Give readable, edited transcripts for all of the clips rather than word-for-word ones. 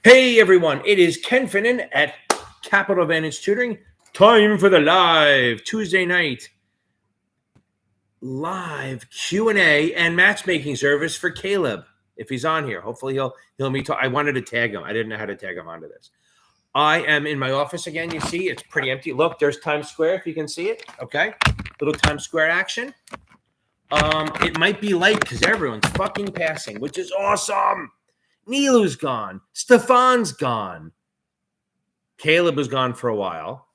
Hey everyone, it is Ken Finnan at Capital Advantage Tutoring. Time for the live Tuesday night live Q&A and matchmaking service for Caleb. If he's on here, hopefully he'll meet. I wanted to tag him. I didn't know how to tag him onto this. I am in my office again. You see, it's pretty empty. Look, there's Times Square. If you can see it, okay. Little Times Square action. It might be late because everyone's fucking passing, which is awesome. Nilu's gone. Stefan's gone. Caleb was gone for a while.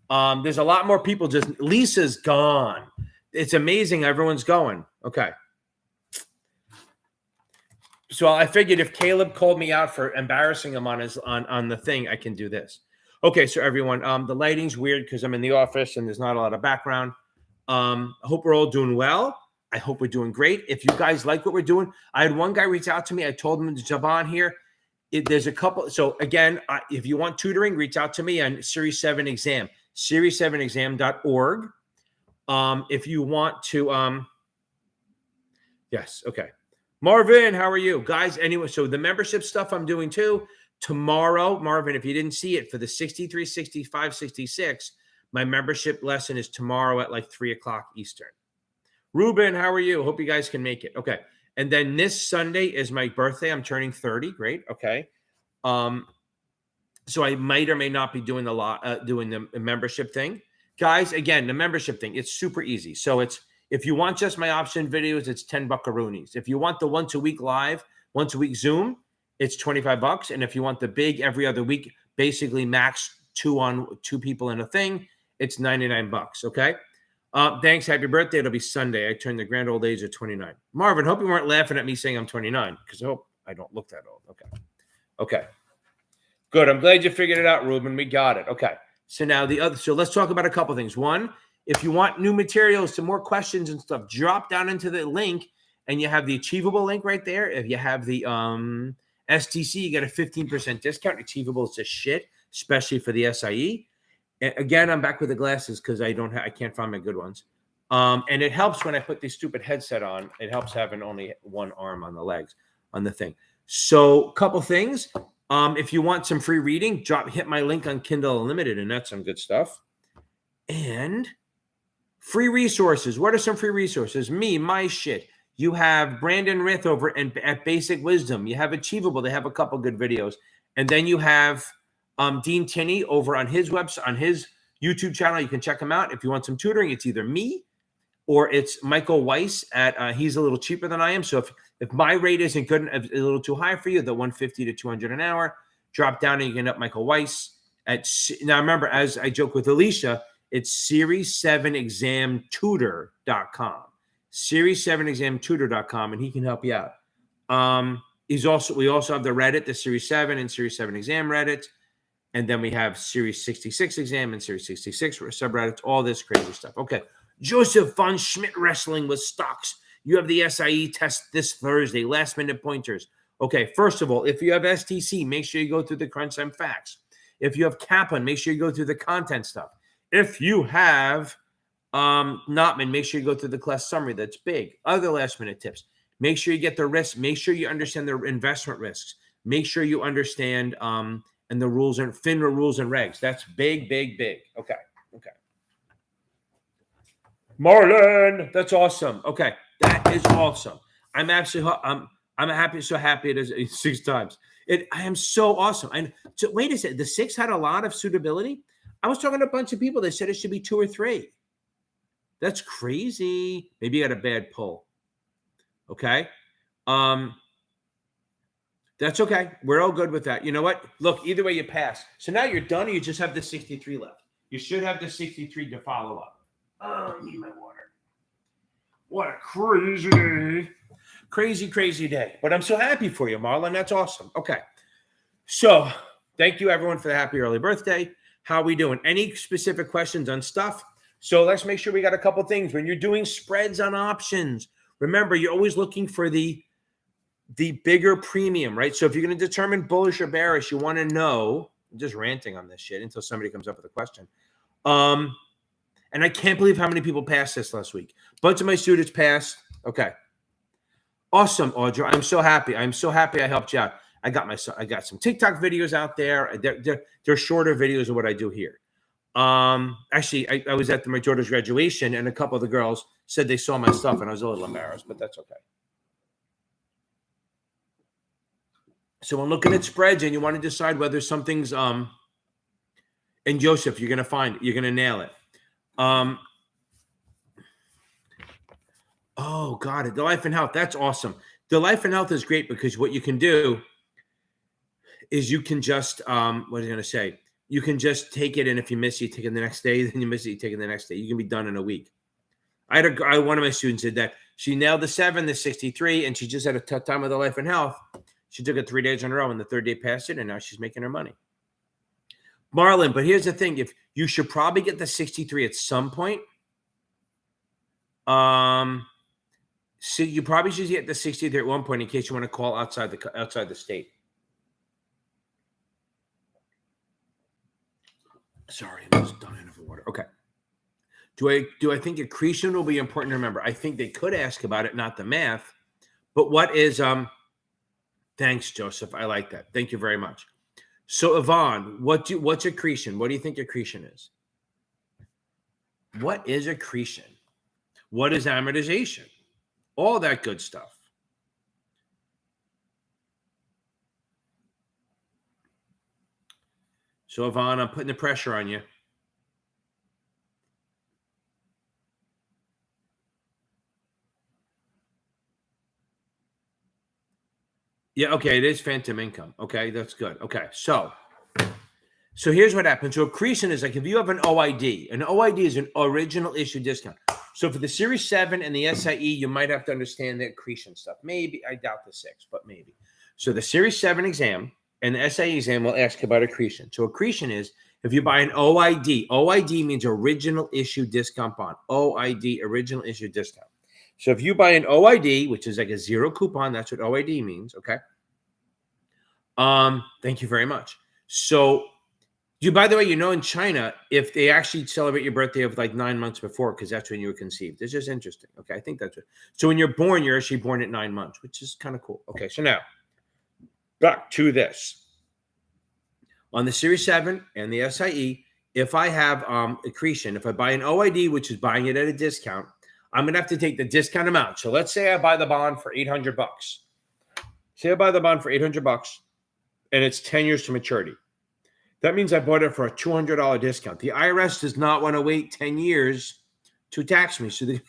There's a lot more people. Just Lisa's gone. It's amazing. Everyone's going. Okay. So I figured if Caleb called me out for embarrassing him on the thing, I can do this. Okay. So everyone, the lighting's weird because I'm in the office and there's not a lot of background. I hope we're all doing well. I hope we're doing great. If you guys like what we're doing, I had one guy reach out to me. I told him to jump on here. There's a couple. So again, if you want tutoring, reach out to me on Series 7 Exam, series7exam.org. If you want to, yes. Okay. Marvin, how are you guys? Anyway, so the membership stuff I'm doing too tomorrow, Marvin, if you didn't see it for the 63, 65, 66, my membership lesson is tomorrow at like 3:00 Eastern. Ruben, how are you? Hope you guys can make it. Okay. And then this Sunday is my birthday. I'm turning 30. Great. Okay. So I might or may not be doing the membership thing. Guys, again, the membership thing, it's super easy. So it's, if you want just my option videos, it's 10 buckaroonies. If you want the once a week live, once a week Zoom, it's $25. And if you want the big every other week, basically max two people in a thing, it's $99. Okay. Thanks. Happy birthday. It'll be Sunday. I turned the grand old age of 29. Marvin, hope you weren't laughing at me saying I'm 29 because I hope I don't look that old. Okay. Okay. Good. I'm glad you figured it out, Ruben. We got it. Okay. So now so let's talk about a couple things. One, if you want new materials, some more questions and stuff, drop down into the link and you have the Achievable link right there. If you have the STC, you get a 15% discount. Achievable is just shit, especially for the SIE. Again, I'm back with the glasses because I can't find my good ones. And it helps when I put this stupid headset on. It helps having only one arm on the legs on the thing. So, couple things. If you want some free reading, hit my link on Kindle Unlimited, and that's some good stuff. And free resources. What are some free resources? My shit. You have Brandon Rith over at Basic Wisdom. You have Achievable. They have a couple good videos. And then you have Dean Tinney over on his website, on his YouTube channel. You can check him out. If you want some tutoring, it's either me or it's Michael Weiss at he's a little cheaper than I am. So if my rate isn't good, a little too high for you, the 150 to 200 an hour, drop down and you can up Michael Weiss now remember, as I joke with Alicia, it's series7examtutor.com. series7examtutor.com, and he can help you out. We also have the Reddit, the Series 7 and Series 7 exam Reddit. And then we have Series 66 exam and Series 66 subreddits, all this crazy stuff. Okay. Joseph von Schmidt wrestling with stocks. You have the SIE test this Thursday, last minute pointers. Okay. First of all, if you have STC, make sure you go through the crunch time facts. If you have Kaplan, make sure you go through the content stuff. If you have Notman, make sure you go through the class summary. That's big. Other last minute tips. Make sure you get the risks. Make sure you understand the investment risks. Make sure you understand and the rules and FINRA rules and regs. That's big, big, big. Okay. Okay. Marlon, that's awesome. Okay. That is awesome. I'm absolutely, I'm happy. So happy it is 6 times. I am so awesome. And so wait a second. The 6 had a lot of suitability. I was talking to a bunch of people. They said it should be 2 or 3. That's crazy. Maybe you got a bad pull. Okay. That's okay. We're all good with that. You know what? Look, either way you pass. So now you're done, or you just have the 63 left. You should have the 63 to follow up. Oh, I need my water. What a crazy day. But I'm so happy for you, Marlon. That's awesome. Okay. So thank you, everyone, for the happy early birthday. How are we doing? Any specific questions on stuff? So let's make sure we got a couple things. When you're doing spreads on options, remember, you're always looking for the bigger premium, right? So if you're going to determine bullish or bearish, you want to know, I'm just ranting on this shit until somebody comes up with a question. And I can't believe how many people passed this last week. A bunch of my students passed. Okay. Awesome, Audra. I'm so happy. I helped you out. I got some TikTok videos out there. They're shorter videos of what I do here. Actually, I was at my daughter's graduation, and a couple of the girls said they saw my stuff, and I was a little embarrassed, but that's okay. So when looking at spreads and you want to decide whether something's and Joseph, you're gonna nail it. Oh, got it. The Life and Health. That's awesome. The Life and Health is great because what you can do is you can just what was I gonna say? You can just take it, and if you miss it, you take it the next day. Then you miss it, you take it the next day. You can be done in a week. One of my students did that. She nailed the 7, the 63, and she just had a tough time with the Life and Health. She took it 3 days in a row, and the third day passed it, and now she's making her money. Marlon, but here's the thing: if you should probably get the 63 at some point. So you probably should get the 63 at one point in case you want to call outside the state. Sorry, I'm just dying of water. Okay. Do I think accretion will be important to remember? I think they could ask about it, not the math. But what is thanks, Joseph. I like that. Thank you very much. So Yvonne, what's accretion? What do you think accretion is? What is accretion? What is amortization? All that good stuff. So Yvonne, I'm putting the pressure on you. Yeah, okay, it is phantom income. Okay, that's good. Okay, so here's what happens. So accretion is like if you have an OID. An OID is an original issue discount. So for the Series 7 and the SIE, you might have to understand the accretion stuff. Maybe, I doubt the 6, but maybe. So the Series 7 exam and the SIE exam will ask about accretion. So accretion is if you buy an OID. OID means original issue discount bond. OID, original issue discount. So if you buy an OID, which is like a zero coupon, that's what OID means, okay? Thank you very much. So by the way, in China, if they actually celebrate your birthday of like 9 months before, because that's when you were conceived. It's just interesting. Okay, I think that's it. So when you're born, you're actually born at 9 months, which is kind of cool. Okay, so now back to this. On the Series 7 and the SIE, if I have accretion, if I buy an OID, which is buying it at a discount, I'm going to have to take the discount amount. So let's say I buy the bond for $800. Say I buy the bond for $800 and it's 10 years to maturity. That means I bought it for a $200 discount. The IRS does not want to wait 10 years to tax me. So they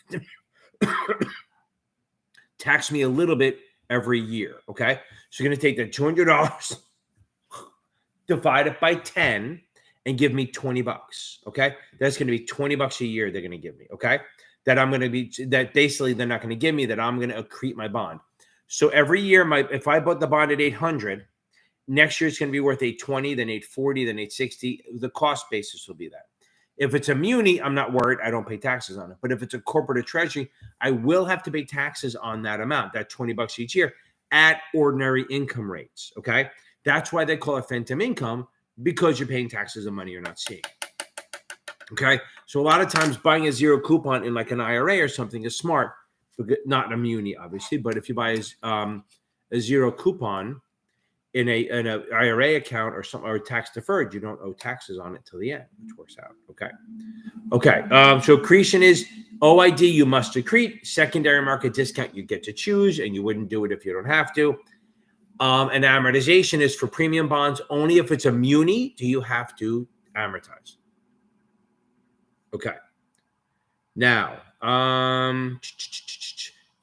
tax me a little bit every year. Okay. So you're going to take the $200, divide it by 10 and give me $20. Okay. That's going to be $20 a year they're going to give me. Okay. That basically they're not going to give me, that I'm going to accrete my bond. So every year, if I bought the bond at 800, next year it's going to be worth 820, then 840, then 860. The cost basis will be that. If it's a muni, I'm not worried. I don't pay taxes on it. But if it's a corporate or treasury, I will have to pay taxes on that amount, that $20 each year at ordinary income rates. Okay. That's why they call it phantom income, because you're paying taxes on money you're not seeing. Okay. So a lot of times buying a zero coupon in like an IRA or something is smart, not a muni, obviously, but if you buy a zero coupon in an IRA account or tax deferred, you don't owe taxes on it till the end, which works out. Okay. Okay. So accretion is OID, you must accrete. Secondary market discount, you get to choose, and you wouldn't do it if you don't have to. And amortization is for premium bonds. Only if it's a muni do you have to amortize. Okay. Now,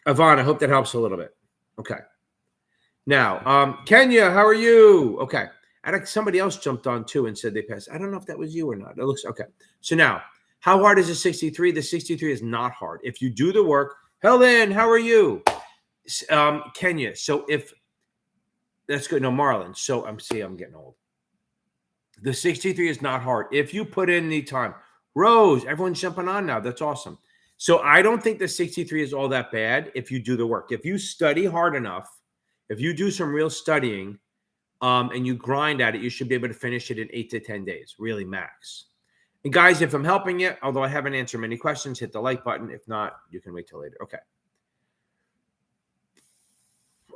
Yvonne, I hope that helps a little bit. Okay. Now, Kenya, how are you? Okay. Somebody else jumped on too and said they passed. I don't know if that was you or not. It looks okay. So now, how hard is the 63? The 63 is not hard. If you do the work, Helen, how are you? Kenya. So that's good. No, Marlon. So I'm getting old. The 63 is not hard. If you put in the time. Rose, everyone's jumping on now. That's awesome. So I don't think the 63 is all that bad if you do the work. If you study hard enough, if you do some real studying and you grind at it, you should be able to finish it in 8 to 10 days, really max. And guys, if I'm helping you, although I haven't answered many questions, hit the like button. If not, you can wait till later. Okay.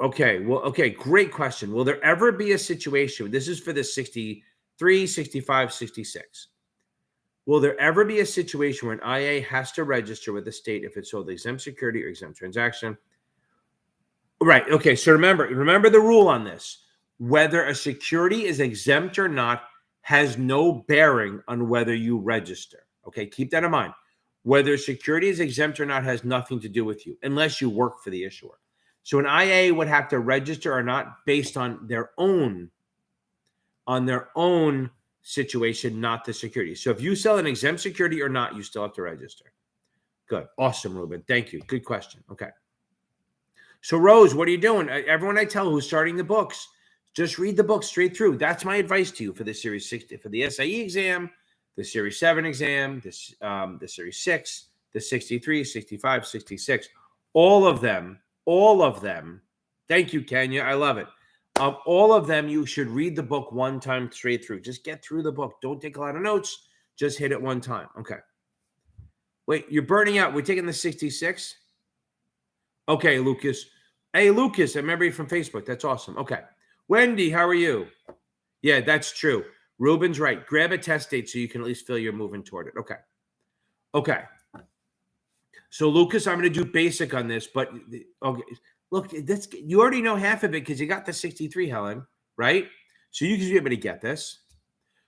Okay. Well, okay. Great question. Will there ever be a situation? This is for the 63, 65, 66. Will there ever be a situation where an IA has to register with the state if it's sold exempt security or exempt transaction? Right. Okay. So remember the rule on this. Whether a security is exempt or not has no bearing on whether you register. Okay. Keep that in mind. Whether security is exempt or not has nothing to do with you unless you work for the issuer. So an IA would have to register or not based on their own situation, not the security. So if you sell an exempt security or not, you still have to register. Good. Awesome, Ruben. Thank you. Good question. Okay. So Rose, what are you doing? Everyone I tell who's starting the books, just read the book straight through. That's my advice to you for the Series 60, for the SIE exam, the Series 7 exam, the Series 6, the 63, 65, 66. All of them. Thank you, Kenya. I love it. All of them, you should read the book one time straight through. Just get through the book. Don't take a lot of notes. Just hit it one time. Okay. Wait, you're burning out. We're taking the 66? Okay, Lucas. Hey, Lucas, I remember you from Facebook. That's awesome. Okay. Wendy, how are you? Yeah, that's true. Ruben's right. Grab a test date so you can at least feel you're moving toward it. Okay. Okay. So, Lucas, I'm going to do basic on this, but okay. Look, you already know half of it because you got the 63, Helen, right? So you can be able to get this.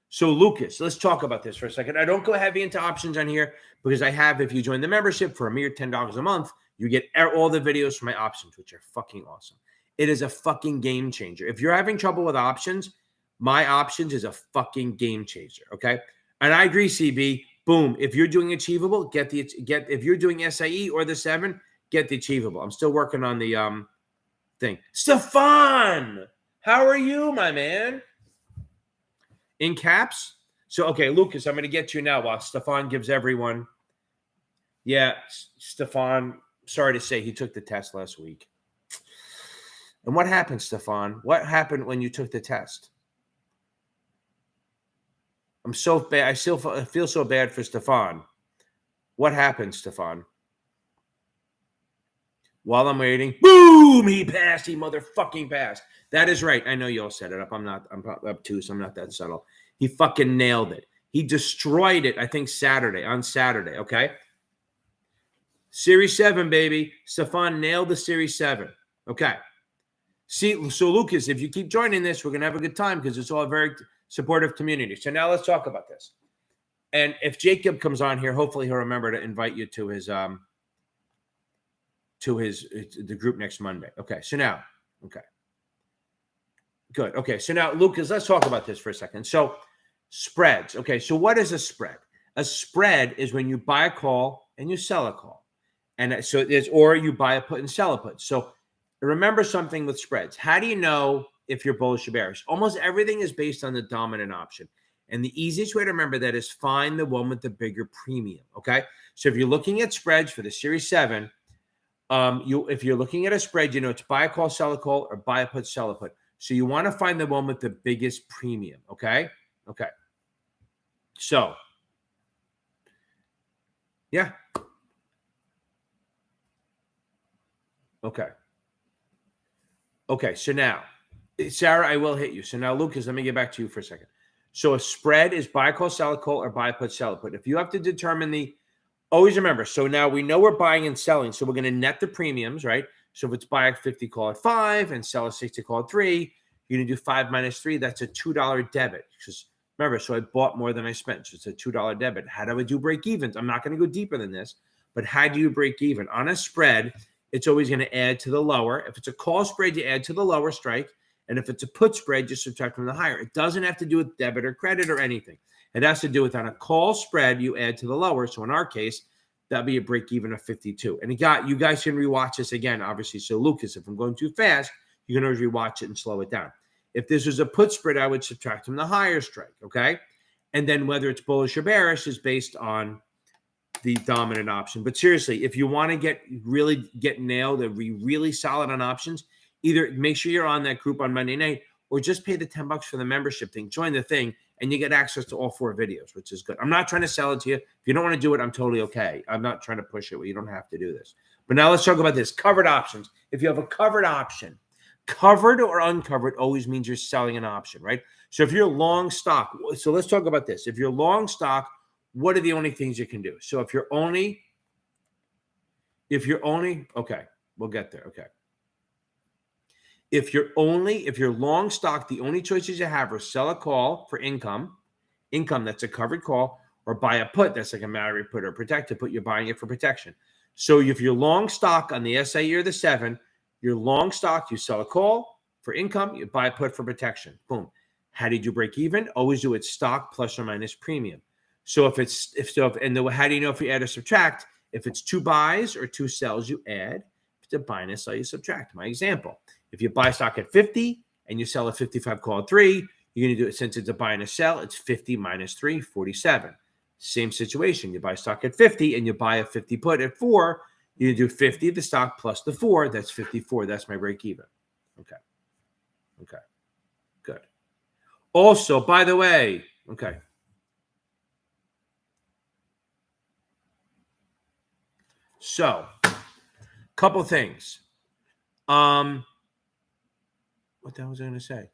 So, Lucas, let's talk about this for a second. I don't go heavy into options on here because I have, if you join the membership for a mere $10 a month, you get all the videos from my options, which are fucking awesome. It is a fucking game changer. If you're having trouble with options, my options is a fucking game changer, okay? And I agree, CB. Boom. If you're doing achievable, if you're doing SIE or the 7, get the achievable. I'm still working on the thing. Stefan, how are you, my man? In caps? So, okay, Lucas, I'm going to get you now while Stefan gives everyone. Yeah, Stefan, sorry to say, he took the test last week. And what happened, Stefan? What happened when you took the test? I'm so bad. I feel so bad for Stefan. What happened, Stefan? While I'm waiting, boom, he passed. He motherfucking passed. That is right. I know you all set it up. I'm obtuse. I'm not that subtle. He fucking nailed it. He destroyed it, I think, on Saturday, okay? Series 7, baby. Stefan nailed the Series 7. Okay. See, so Lucas, if you keep joining this, we're going to have a good time because it's all a very supportive community. So now let's talk about this. And if Jacob comes on here, hopefully he'll remember to invite you to the group next Monday. Okay. So now, okay. Good. Okay. So now, Lucas, let's talk about this for a second. So spreads. Okay. So what is a spread? A spread is when you buy a call and you sell a call. And so or you buy a put and sell a put. So remember something with spreads. How do you know if you're bullish or bearish? Almost everything is based on the dominant option. And the easiest way to remember that is find the one with the bigger premium. Okay. So if you're looking at spreads for the Series 7, if you're looking at a spread, it's buy a call, sell a call, or buy a put, sell a put. So you want to find the one with the biggest premium. Okay. Okay. So, yeah. Okay. Okay. So now, Sarah, I will hit you. So now, Lucas, let me get back to you for a second. So a spread is buy a call, sell a call, or buy a put, sell a put. If you have to determine always remember, so now we know we're buying and selling, so we're going to net the premiums, right? So if it's buy a 50 call at 5 and sell a 60 call at 3, you're going to do 5 minus 3. That's a $2 debit. Because remember, so I bought more than I spent. So it's a $2 debit. How do I do break evens? I'm not going to go deeper than this, but how do you break even? On a spread, it's always going to add to the lower. If it's a call spread, you add to the lower strike. And if it's a put spread, you subtract from the higher. It doesn't have to do with debit or credit or anything. It has to do with on a call spread, you add to the lower. So in our case, that'd be a break even of 52. And you guys can rewatch this again, obviously. So Lucas, if I'm going too fast, you can always rewatch it and slow it down. If this was a put spread, I would subtract from the higher strike, okay? And then whether it's bullish or bearish is based on the dominant option. But seriously, if you want to get nailed and be really solid on options, either make sure you're on that group on Monday night or just pay the $10 for the membership thing. Join the thing, and you get access to all 4 videos, which is good. I'm not trying to sell it to you. If you don't want to do it, I'm totally okay. I'm not trying to push it. You don't have to do this. But now let's talk about this. Covered options. If you have a covered option, Covered or uncovered always means you're selling an option, right? So if you're long stock, so let's talk about this. If you're long stock, what are the only things you can do? So if you're only, okay, we'll get there. Okay. If you're long stock, the only choices you have are sell a call for income, that's a covered call, or buy a put, that's like a marry put or protected put, you're buying it for protection. So if you're long stock on the SIE or the 7, you're long stock, you sell a call for income, you buy a put for protection. Boom. How did you break even? Always do it stock plus or minus premium. So how do you know if you add or subtract? If it's 2 buys or 2 sells, you add. If it's a buy and a sell, you subtract. My example. If you buy stock at 50 and you sell a 55 call at 3, you're going to do it, since it's a buy and a sell, it's 50 minus 3, 47. Same situation. You buy stock at 50 and you buy a 50 put at 4. You do 50 the stock plus the 4. That's 54. That's my break even. Okay. Good. Also, by the way, okay. So, couple things. What the hell was I going to say?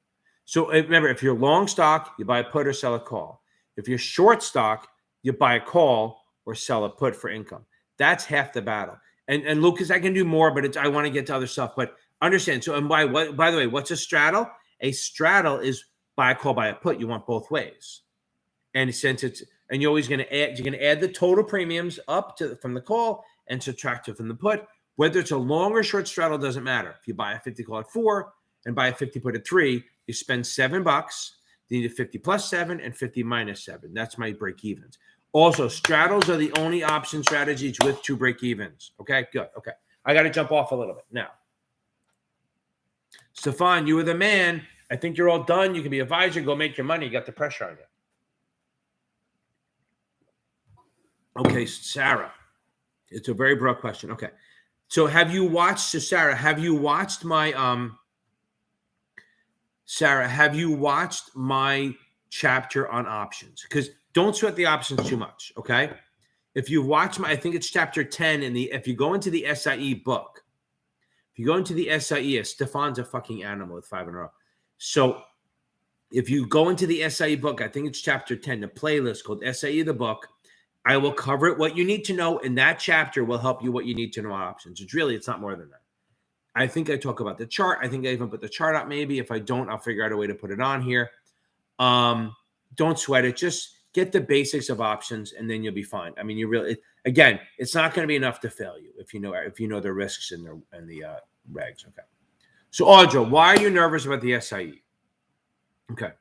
So remember, if you're long stock, you buy a put or sell a call. If you're short stock, you buy a call or sell a put for income. That's half the battle. And Lucas, I can do more, but I want to get to other stuff. But understand. So, and by the way, what's a straddle? A straddle is buy a call, buy a put. You want both ways. And since you're always going to add, you're going to add the total premiums up from the call and subtract it from the put. Whether it's a long or short straddle doesn't matter. If you buy a 50 call at 4 and buy a 50 put at 3, you spend $7. Then you do 50 plus 7 and 50 minus 7. That's my break evens. Also, straddles are the only option strategies with 2 break evens. Okay, good. Okay, I got to jump off a little bit now. Stefan, you were the man. I think you're all done. You can be advisor. Go make your money. You got the pressure on you. Okay, Sarah. It's a very broad question. Okay. So have you watched my chapter on options? Because don't sweat the options too much, okay? If you watch I think it's chapter 10 if you go into the SIE book, Stefan's a fucking animal with 5 in a row. So if you go into the SIE book, I think it's chapter 10, the playlist called SIE the book, I will cover it. What you need to know in that chapter will help you what you need to know on options. It's not more than that. I think I talk about the chart. I think I even put the chart up. Maybe if I don't, I'll figure out a way to put it on here. Don't sweat it. Just get the basics of options, and then you'll be fine. I mean, it's not going to be enough to fail you if you know the risks and the regs. Okay. So Audra, why are you nervous about the SIE? Okay.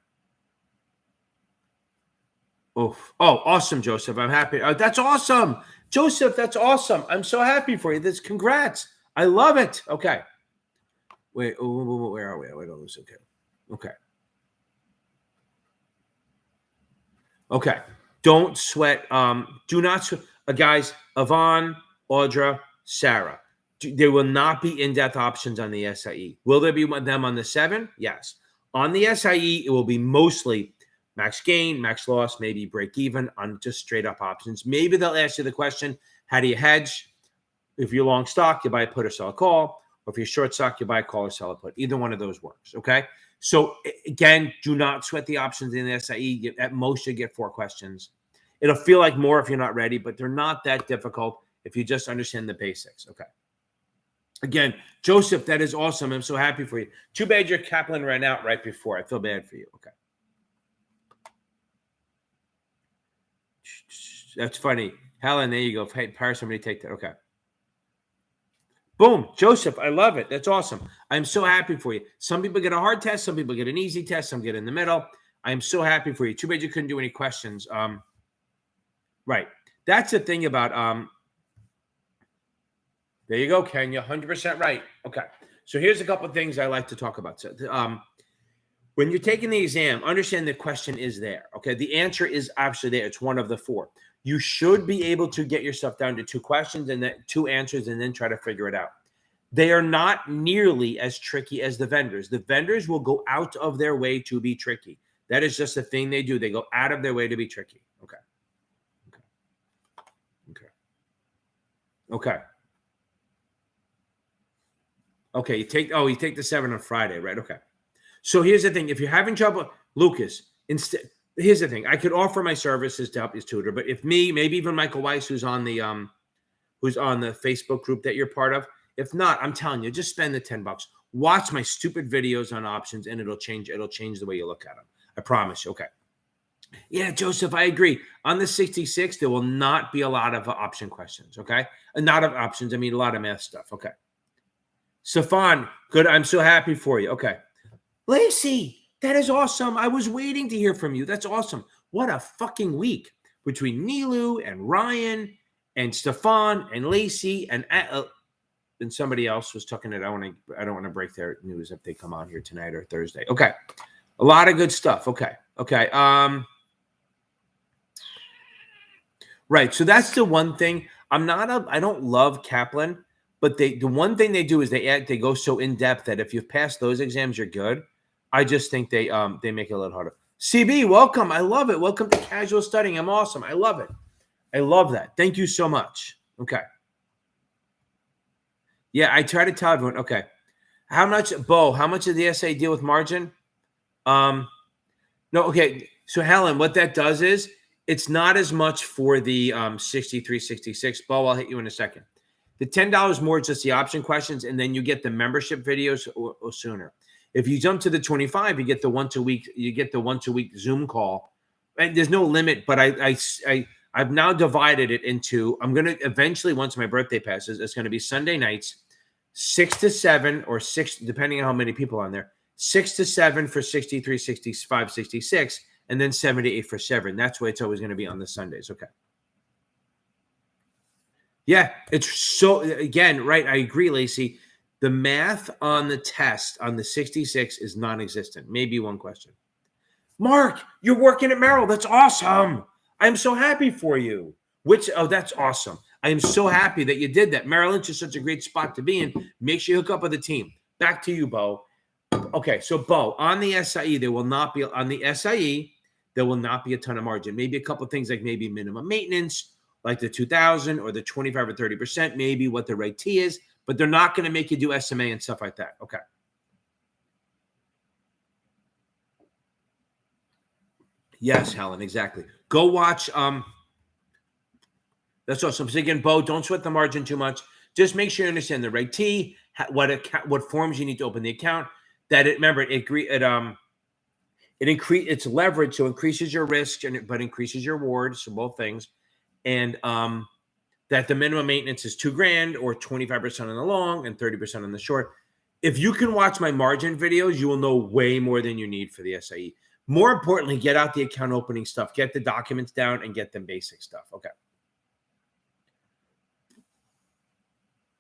Oh, awesome, Joseph. I'm happy. That's awesome. Joseph, that's awesome. I'm so happy for you. Congrats. I love it. Okay. Wait, where are we? Wait, okay. Okay. Don't sweat. Do not sweat. Guys, Yvonne, Audra, Sarah. There will not be in-depth options on the SIE. Will there be them on the 7? Yes. On the SIE, it will be mostly max gain, max loss, maybe break even on just straight up options. Maybe they'll ask you the question, how do you hedge? If you're long stock, you buy a put or sell a call. Or if you're short stock, you buy a call or sell a put. Either one of those works, okay? So again, do not sweat the options in the SIE. At most, you get 4 questions. It'll feel like more if you're not ready, but they're not that difficult if you just understand the basics, okay? Again, Joseph, that is awesome. I'm so happy for you. Too bad your Kaplan ran out right before. I feel bad for you, okay? That's funny. Helen, there you go. Hey, Paris, somebody take that. Okay. Boom. Joseph, I love it. That's awesome. I'm so happy for you. Some people get a hard test. Some people get an easy test. Some get in the middle. I'm so happy for you. Too bad you couldn't do any questions. Right. That's the thing about, there you go, Kenya. 100% right. Okay. So here's a couple of things I like to talk about. So, when you're taking the exam, understand the question is there. Okay. The answer is actually there. It's one of the 4. You should be able to get yourself down to 2 questions and then 2 answers and then try to figure it out. They are not nearly as tricky as the vendors. The vendors will go out of their way to be tricky. That is just a thing they do. They go out of their way to be tricky. Okay. Okay, you take the 7 on Friday, right? Okay. So here's the thing. If you're having trouble, Lucas, here's the thing. I could offer my services to help you tutor, but if maybe even Michael Weiss, who's on the Facebook group that you're part of, if not, I'm telling you, just spend the $10. Watch my stupid videos on options, and it'll change the way you look at them. I promise you. Okay. Yeah, Joseph, I agree. On the 66, there will not be a lot of option questions. Okay. Not of options. I mean, a lot of math stuff. Okay. Safan, good. I'm so happy for you. Okay. Lacey, that is awesome. I was waiting to hear from you. That's awesome. What a fucking week between Nilu and Ryan and Stefan and Lacey and somebody else was talking. I don't want to break their news if they come on here tonight or Thursday. Okay. A lot of good stuff. Okay. Right. So that's the one thing. I don't love Kaplan, but the one thing they do is they go so in depth that if you've passed those exams, you're good. I just think they make it a little harder. CB, welcome. I love it. Welcome to Casual Studying. I'm awesome. I love it. I love that. Thank you so much. Okay. Yeah, I try to tell everyone. Okay. How much of the essay deal with margin? No, okay. So Helen, what that does is it's not as much for the 63, 66. Bo, I'll hit you in a second. The $10 more is just the option questions, and then you get the membership videos or sooner. If you jump to the 25, you get the once a week Zoom call. And there's no limit, but I've now divided it into, I'm going to eventually, once my birthday passes, it's going to be Sunday nights, 6 to 7 or 6, depending on how many people are on there, 6 to 7 for 63, 65, 66, and then 7 to 8 for 7. That's why it's always going to be on the Sundays. Okay. Yeah, it's so, again, right, I agree, Lacey. The math on the test on the 66 is non-existent. Maybe one question. Mark, you're working at Merrill. That's awesome. I'm so happy for you. That's awesome. I am so happy that you did that. Merrill Lynch is such a great spot to be in. Make sure you hook up with the team. Back to you, Bo. Okay, so Bo, on the SIE, there will not be a ton of margin. Maybe a couple of things like maybe minimum maintenance, like the 2,000 or the 25 or 30%, maybe what the rate T is, but they're not going to make you do SMA and stuff like that. Okay. Yes, Helen, exactly. Go watch. That's awesome. So again, Bo, don't sweat the margin too much. Just make sure you understand the rate T, what forms you need to open the account. It's leverage, so increases your risk, but increases your reward. So both things, and that the minimum maintenance is $2,000 or 25% on the long and 30% on the short. If you can watch my margin videos, you will know way more than you need for the SIE. More importantly, get out the account opening stuff, get the documents down, and get them basic stuff. Okay.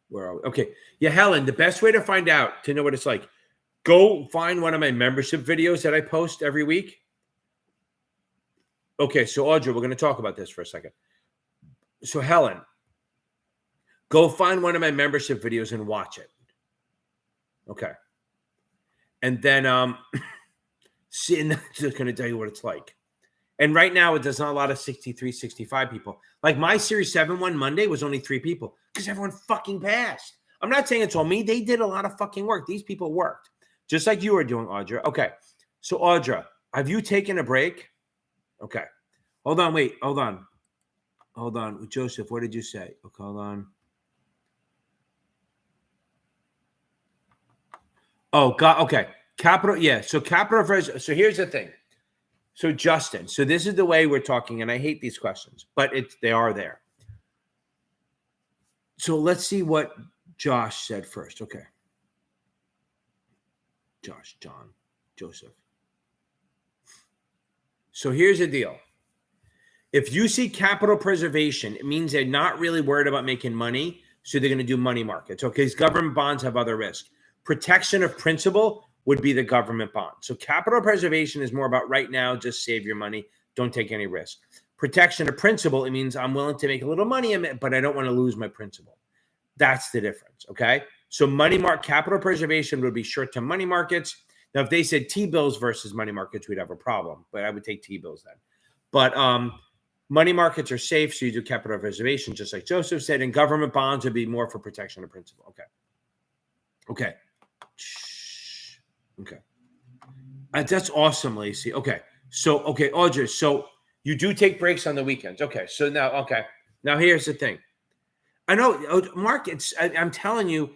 Where are we? Okay. Yeah, Helen, the best way to find out, to know what it's like, go find one of my membership videos that I post every week. Okay, so Audrey, we're going to talk about this for a second. So Helen, go find one of my membership videos and watch it. Okay. And then see, and that's just going to tell you what it's like. And right now, there's not a lot of 63, 65 people. Like my Series 7 one Monday was only 3 people because everyone fucking passed. I'm not saying it's all me. They did a lot of fucking work. These people worked. Just like you are doing, Audra. Okay. So, Audra, have you taken a break? Okay. Hold on. Wait. Hold on. Joseph, what did you say? Okay, hold on. Oh, God. Okay. Capital. Yeah. So, capital. So, here's the thing. So, Justin. So, this is the way we're talking, and I hate these questions, but they are there. So, let's see what Josh said first. Okay. Josh, John, Joseph. So here's the deal. If you see capital preservation, it means they're not really worried about making money, so they're going to do money markets. Okay, because government bonds have other risk. Protection of principal would be the government bond. So capital preservation is more about right now, just save your money, don't take any risk. Protection of principal, it means I'm willing to make a little money, but I don't want to lose my principal. That's the difference, okay? So capital preservation would be short-term money markets. Now, if they said T-bills versus money markets, we'd have a problem, but I would take T-bills then. But money markets are safe, so you do capital preservation, just like Joseph said, and government bonds would be more for protection of principal. Okay. Okay. That's awesome, Lacey. Okay. So, okay, Audrey. So you do take breaks on the weekends. Okay. So now, okay. Now here's the thing. I know, Mark, I'm telling you,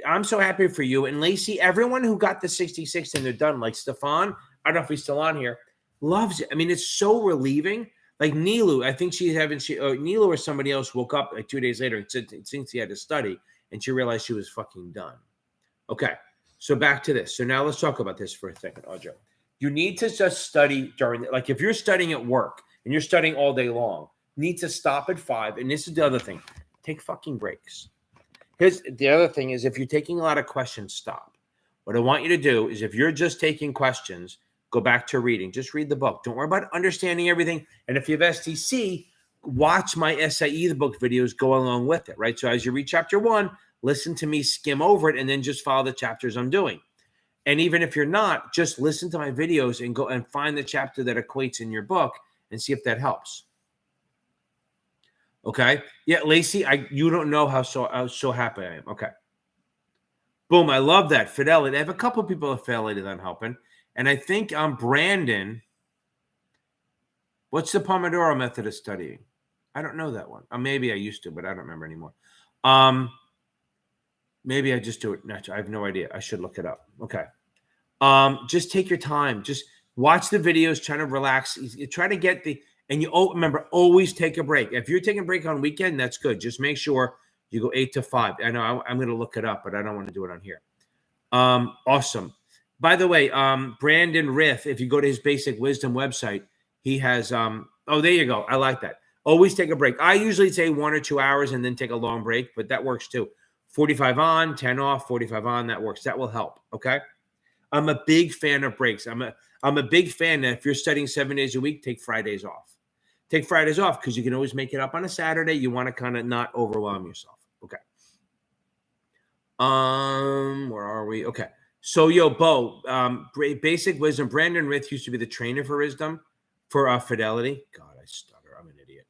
I'm so happy for you. And Lacey, everyone who got the 66 and they're done, like Stefan, I don't know if he's still on here, loves it. I mean, it's so relieving. Like Nilu, I think Nilu or somebody else woke up like 2 days later and said, since he had to study, and she realized she was fucking done. Okay. So back to this. So now let's talk about this for a second, Audrey. You need to just study like if you're studying at work and you're studying all day long, you need to stop at 5. And this is the other thing. Take fucking breaks. Here's the other thing is if you're taking a lot of questions, stop. What I want you to do is if you're just taking questions, go back to reading. Just read the book. Don't worry about understanding everything. And if you have STC, watch my SIE, the book videos, go along with it, right? So as you read chapter 1, listen to me skim over it and then just follow the chapters I'm doing. And even if you're not, just listen to my videos and go and find the chapter that equates in your book and see if that helps. Okay. Yeah, Lacey, you don't know how so happy I am. Okay. Boom. I love that. Fidelity. I have a couple of people at Fidelity that I'm helping. And I think Brandon. What's the Pomodoro method of studying? I don't know that one. Maybe I used to, but I don't remember anymore. Maybe I just do it naturally. I have no idea. I should look it up. Okay. Just take your time. Just watch the videos. Try to relax. You try to get and you remember, always take a break. If you're taking a break on weekend, that's good. Just make sure you go 8 to 5. I know I'm going to look it up, but I don't want to do it on here. Awesome. By the way, Brandon Riff, if you go to his Basic Wisdom website, he has, there you go. I like that. Always take a break. I usually say 1 or 2 hours and then take a long break, but that works too. 45 on, 10 off, 45 on. That works. That will help. Okay. I'm a big fan of breaks. I'm a big fan that if you're studying 7 days a week, take Fridays off. Take Fridays off because you can always make it up on a Saturday. You want to kind of not overwhelm yourself. Okay. Where are we? Okay. So, Bo, Basic Wisdom. Brandon Rith used to be the trainer for Wisdom for Fidelity. God, I stutter. I'm an idiot.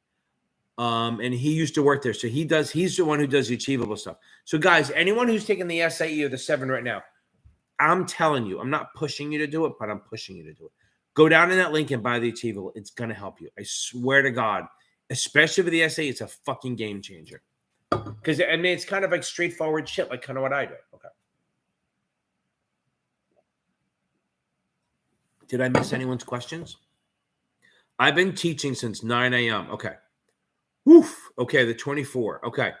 And he used to work there. So he's the one who does the achievable stuff. So guys, anyone who's taking the SIE or the 7 right now, I'm telling you, I'm not pushing you to do it, but I'm pushing you to do it. Go down in that link and buy the achievable. It's going to help you. I swear to God, especially for the SIE, it's a fucking game changer. Because, I mean, it's kind of like straightforward shit, like kind of what I do. Okay. Did I miss anyone's questions? I've been teaching since 9 a.m. Okay. Woof. Okay, the 24. Okay.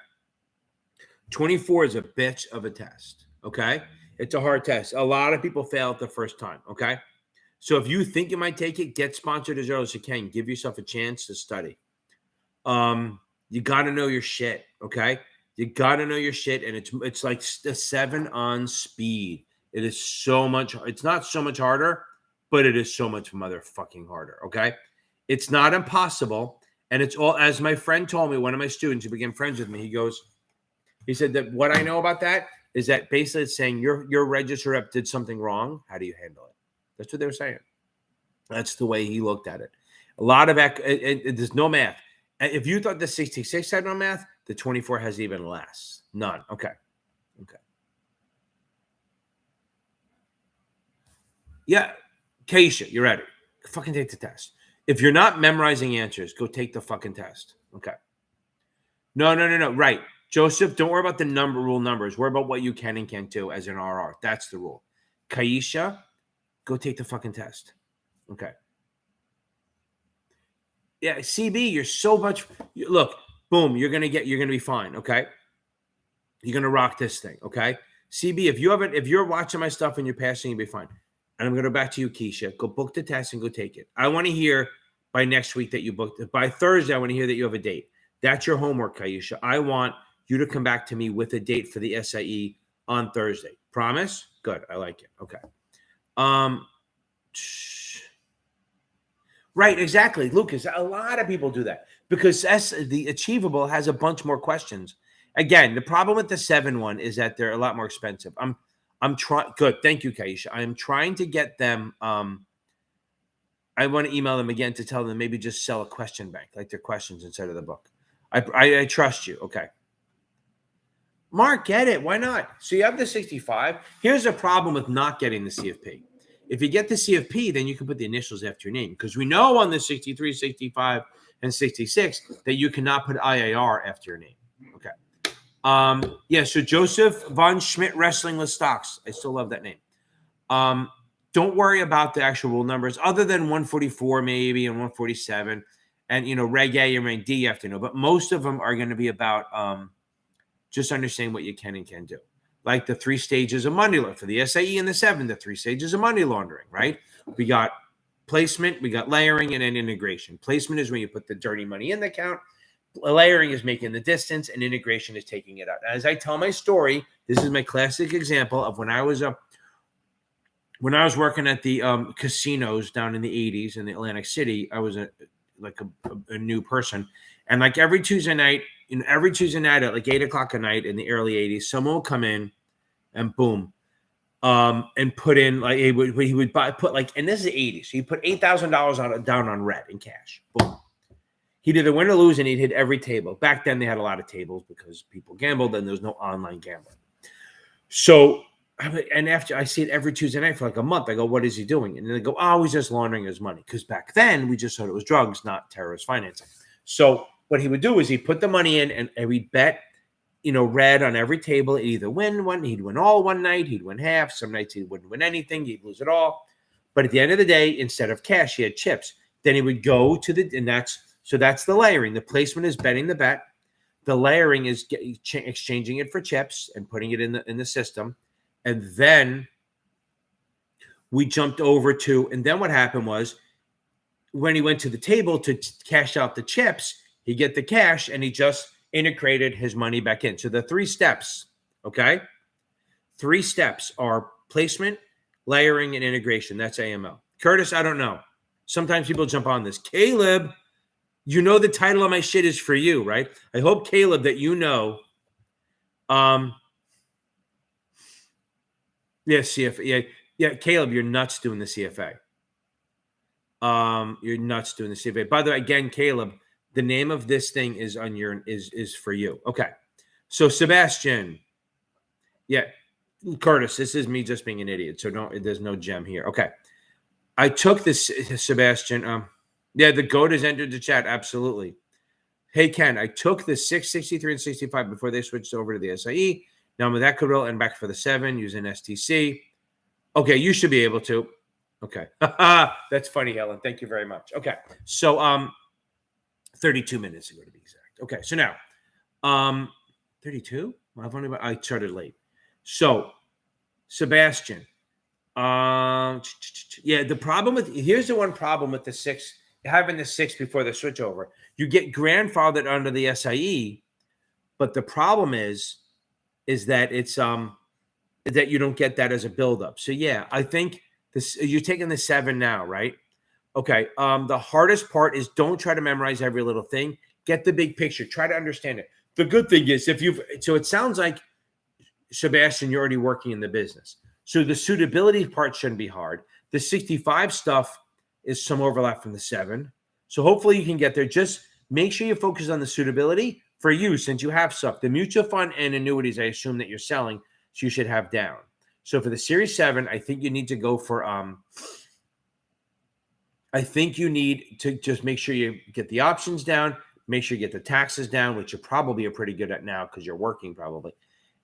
24 is a bitch of a test. Okay. It's a hard test. A lot of people fail it the first time. Okay. So if you think you might take it, get sponsored as early as you can. Give yourself a chance to study. You got to know your shit. Okay. You got to know your shit. And it's like the 7 on speed. It is so much. It's not so much harder, but it is so much motherfucking harder. Okay. It's not impossible. And it's all, as my friend told me, one of my students who became friends with me, he said that what I know about that is that basically it's saying your register rep did something wrong. How do you handle it? That's what they were saying. That's the way he looked at it. A lot of there's no math. If you thought the 66 had no math, the 24 has even less. None. Okay. Yeah. Keisha, you're ready. Fucking take the test. If you're not memorizing answers, go take the fucking test. Okay. No. Right. Joseph, don't worry about the rule numbers. Worry about what you can and can't do as an RR. That's the rule. Kaisha, go take the fucking test. Okay. Yeah, CB, you're so much. Look, boom, you're gonna be fine. Okay. You're gonna rock this thing. Okay. CB, if you're watching my stuff and you're passing, you'll be fine. And I'm gonna go back to you, Keisha. Go book the test and go take it. I want to hear by next week that you booked it. By Thursday, I want to hear that you have a date. That's your homework, Kaisha. I want you to come back to me with a date for the SIE on Thursday. Promise? Good. I like it. Okay. Right, exactly. Lucas, a lot of people do that because the achievable has a bunch more questions. Again, the problem with the 7 one is that they're a lot more expensive. I'm trying. Good. Thank you, Kaisha. I'm trying to get them. I want to email them again to tell them maybe just sell a question bank, like their questions instead of the book. I trust you. Okay. Mark, get it. Why not? So you have the 65. Here's a problem with not getting the CFP. If you get the CFP, then you can put the initials after your name, because we know on the 63, 65, and 66 that you cannot put IAR after your name. Okay. Yeah, so Joseph von Schmidt Wrestling with Stocks. I still love that name. Don't worry about the actual numbers other than 144 maybe and 147. And, Reg A and Reg D you have to know. But most of them are going to be about just understand what you can and can't do. Like the 3 stages of money laundering for the SIE and the 7, the 3 stages of money laundering, right? We got placement, we got layering, and then integration. Placement is when you put the dirty money in the account. Layering is making the distance, and integration is taking it out. As I tell my story, this is my classic example of when I was working at the casinos down in the 80s in Atlantic City. I was a new person, and like every Tuesday night at like 8 o'clock at night in the early 80s, someone would come in and boom, and put in like he would put like, and this is the 80s, so he put $8,000 down on red in cash. Boom. He'd either win or lose, and he'd hit every table. Back then, they had a lot of tables because people gambled, and there was no online gambling. So, and after I see it every Tuesday night for like a month, I go, "What is he doing?" And then they go, "Oh, he's just laundering his money." Because back then, we just thought it was drugs, not terrorist financing. So what he would do is he'd put the money in, and we'd bet, red on every table. He'd either win one, he'd win all one night, he'd win half. Some nights he wouldn't win anything, he'd lose it all. But at the end of the day, instead of cash, he had chips. Then he would go to that's the layering. The placement is betting the bet. The layering is exchanging it for chips and putting it in the system. And then we jumped over to, and then what happened was when he went to the table to cash out the chips, he get the cash and he just integrated his money back in. So the 3 steps, okay? 3 steps are placement, layering, and integration. That's AML. Curtis, I don't know. Sometimes people jump on this. Caleb, the title of my shit is for you, right? I hope, Caleb, that CFA. Yeah, Caleb, you're nuts doing the CFA. You're nuts doing the CFA. By the way, again, Caleb, the name of this thing is on is for you. Okay. So Sebastian. Yeah. Curtis, this is me just being an idiot. So there's no gem here. Okay. I took this, Sebastian. Yeah, the GOAT has entered the chat. Absolutely. Hey, Ken, I took the 6, 63, and 65 before they switched over to the SIE. Now I'm with that Capital and back for the 7 using STC. Okay, you should be able to. Okay. That's funny, Helen. Thank you very much. Okay. So 32 minutes ago to be exact. Okay, so now 32? I started late. So Sebastian. Yeah, here's the one problem with the 6, having the 6 before the switchover. You get grandfathered under the SIE, but the problem is that it's that you don't get that as a buildup. So yeah, I think you're taking the 7 now, right? Okay. The hardest part is don't try to memorize every little thing. Get the big picture. Try to understand it. The good thing is so it sounds like, Sebastian, you're already working in the business. So the suitability part shouldn't be hard. The 65 stuff is some overlap from the 7. So hopefully you can get there. Just make sure you focus on the suitability for you, since you have stuff. The mutual fund and annuities, I assume that you're selling, so you should have down. So for the Series 7, I think you need to go for I think you need to just make sure you get the options down, make sure you get the taxes down, which you probably are pretty good at now because you're working probably,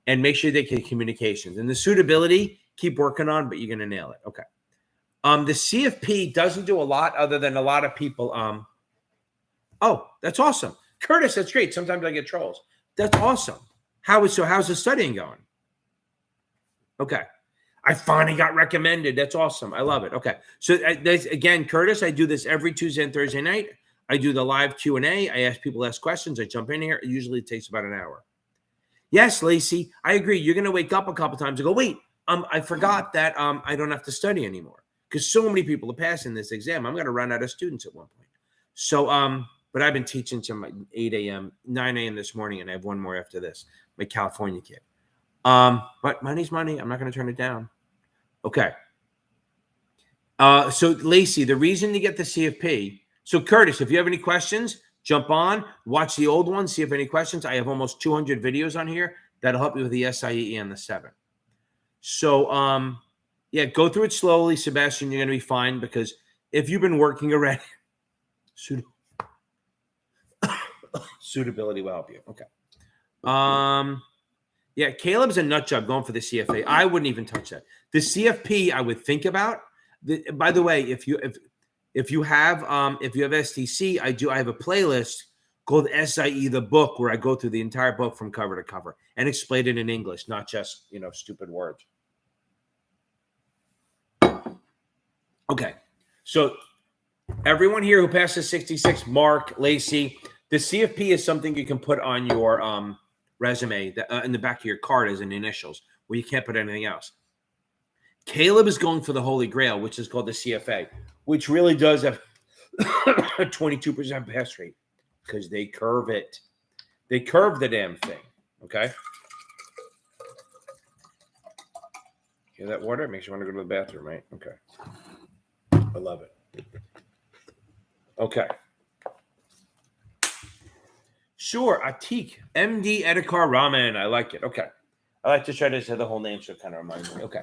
and make sure they get communications. And the suitability, keep working on, but you're going to nail it. Okay. The CFP doesn't do a lot other than a lot of people. Oh, that's awesome. Curtis, that's great. Sometimes I get trolls. That's awesome. How's the studying going? Okay. I finally got recommended. That's awesome. I love it. Okay. So again, Curtis, I do this every Tuesday and Thursday night. I do the live Q&A. I ask people to ask questions. I jump in here. It usually takes about an hour. Yes, Lacey, I agree. You're going to wake up a couple times and go, wait, I forgot that I don't have to study anymore because so many people are passing this exam. I'm going to run out of students at one point. So, but I've been teaching till 8 a.m., 9 a.m. this morning, and I have one more after this, my California kid. But money's money. I'm not going to turn it down. Okay. So Lacey, the reason to get the CFP. So Curtis, if you have any questions, jump on, watch the old one, see if any questions. I have almost 200 videos on here. That'll help you with the SIE and the 7. So, yeah, go through it slowly, Sebastian. You're going to be fine, because if you've been working already, suitability will help you. Okay. Yeah, Caleb's a nut job going for the CFA. I wouldn't even touch that. The CFP, I would think about. By the way, if you have STC, I have a playlist called SIE the book, where I go through the entire book from cover to cover and explain it in English, not just stupid words. Okay, so everyone here who passes 66, Mark, Lacey, the CFP is something you can put on your resume in the back of your card as an initials, where you can't put anything else. Caleb is going for the Holy Grail, which is called the CFA, which really does have a 22% pass rate, because they curve it. They curve the damn thing, okay? Hear that water? It makes you want to go to the bathroom, right? Okay. I love it. Okay. Sure, Atik, MD Edikar Raman. I like it. Okay. I like to try to say the whole name, so it kind of reminds me. Okay.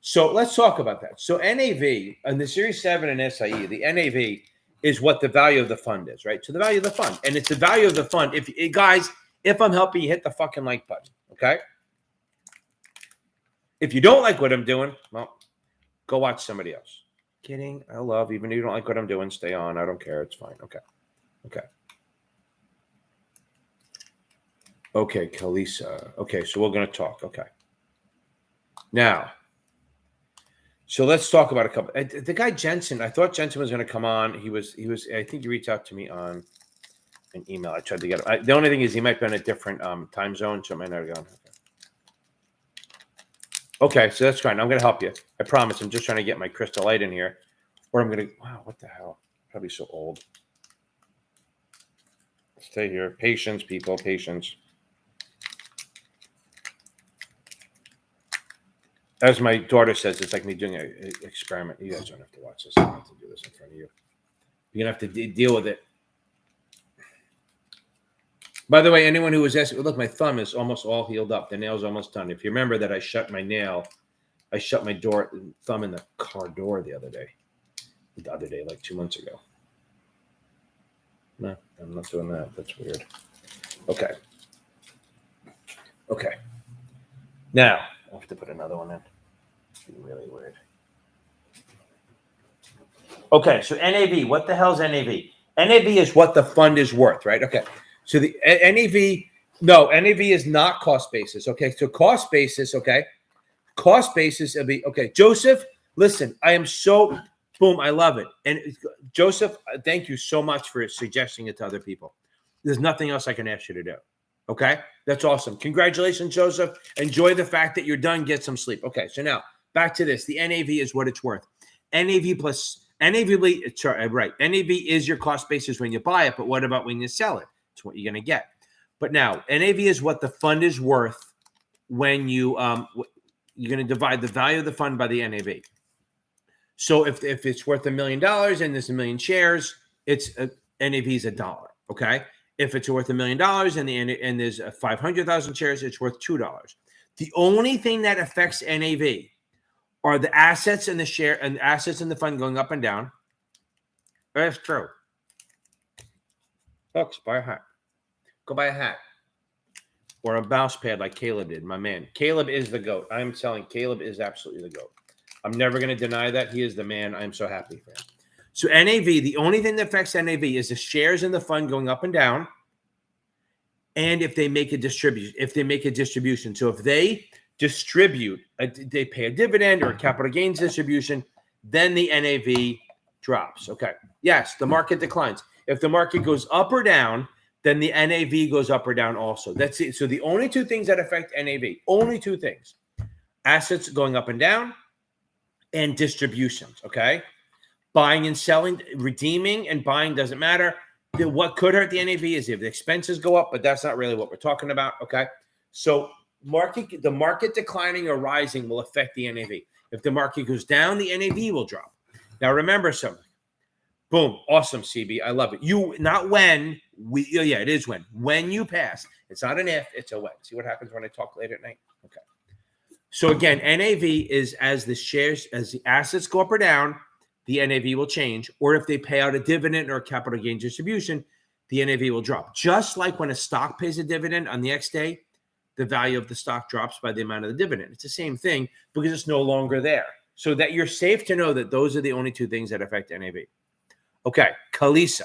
So let's talk about that. So NAV, in the Series 7 and SIE, the NAV is what the value of the fund is, right? So the value of the fund. And it's the value of the fund. If I'm helping you, hit the fucking like button, okay? If you don't like what I'm doing, well, go watch somebody else. Kidding. I love, even if you don't like what I'm doing, stay on. I don't care. It's fine. Okay. Okay. Okay, Kalisa. Okay, so we're going to talk. Okay. Now, so let's talk about a couple. The guy Jensen, I thought Jensen was going to come on. He was. I think he reached out to me on an email. I tried to get him. The only thing is he might be on a different time zone, so it might not go on. Okay, so that's fine. I'm going to help you. I promise. I'm just trying to get my crystal light in here. Or I'm going to, wow, what the hell? Probably so old. Stay here. Patience, people, patience. As my daughter says, it's like me doing an experiment. You guys don't have to watch this. I don't have to do this in front of you. You're going to have to deal with it. By the way, anyone who was asking, look, my thumb is almost all healed up. The nail's almost done. If you remember that I shut my thumb in the car door the other day, like 2 months ago. No, I'm not doing that. That's weird. Okay. Okay. Now, I'll have to put another one in. It's really weird. Okay, so NAV. What the hell is NAV? NAV is what the fund is worth, right? Okay. So the NAV is not cost basis. Okay, so cost basis, okay. Cost basis will be, okay. Joseph, listen, I am so, boom, I love it. And Joseph, thank you so much for suggesting it to other people. There's nothing else I can ask you to do. Okay, that's awesome. Congratulations, Joseph. Enjoy the fact that you're done. Get some sleep. Okay, so now back to this. The NAV is what it's worth. NAV plus NAV, right? NAV is your cost basis when you buy it, but what about when you sell it? It's what you're going to get. But now NAV is what the fund is worth when you're going to divide the value of the fund by the NAV. So if it's worth $1 million and there's 1 million shares, it's NAV is $1. Okay. If it's worth $1 million and there's 500,000 shares, it's worth $2. The only thing that affects NAV are the assets and the share and assets in the fund going up and down. That's true. Folks, buy a hat. Go buy a hat or a mouse pad like Caleb did. My man, Caleb is the GOAT. I'm telling Caleb is absolutely the GOAT. I'm never going to deny that. He is the man. I'm so happy for him. So NAV, the only thing that affects NAV is the shares in the fund going up and down, and if they make a distribution. So if they distribute, they pay a dividend or a capital gains distribution, then the NAV drops. Okay. Yes, the market declines. If the market goes up or down, then the NAV goes up or down also. That's it. So the only two things that affect NAV, only two things: assets going up and down, and distributions. Okay. Buying and selling, redeeming and buying doesn't matter. What could hurt the NAV is if the expenses go up, but that's not really what we're talking about. Okay. So the market declining or rising will affect the NAV. If the market goes down, the NAV will drop. Now remember something. Boom. Awesome, CB. I love it. Not when Yeah, it is when you pass. It's not an if, it's a when. See what happens when I talk late at night? Okay. So again, NAV is as the assets go up or down, the NAV will change. Or if they pay out a dividend or a capital gain distribution, the NAV will drop. Just like when a stock pays a dividend on the next day, the value of the stock drops by the amount of the dividend. It's the same thing because it's no longer there. So that you're safe to know that those are the only two things that affect NAV. Okay, Kalisa.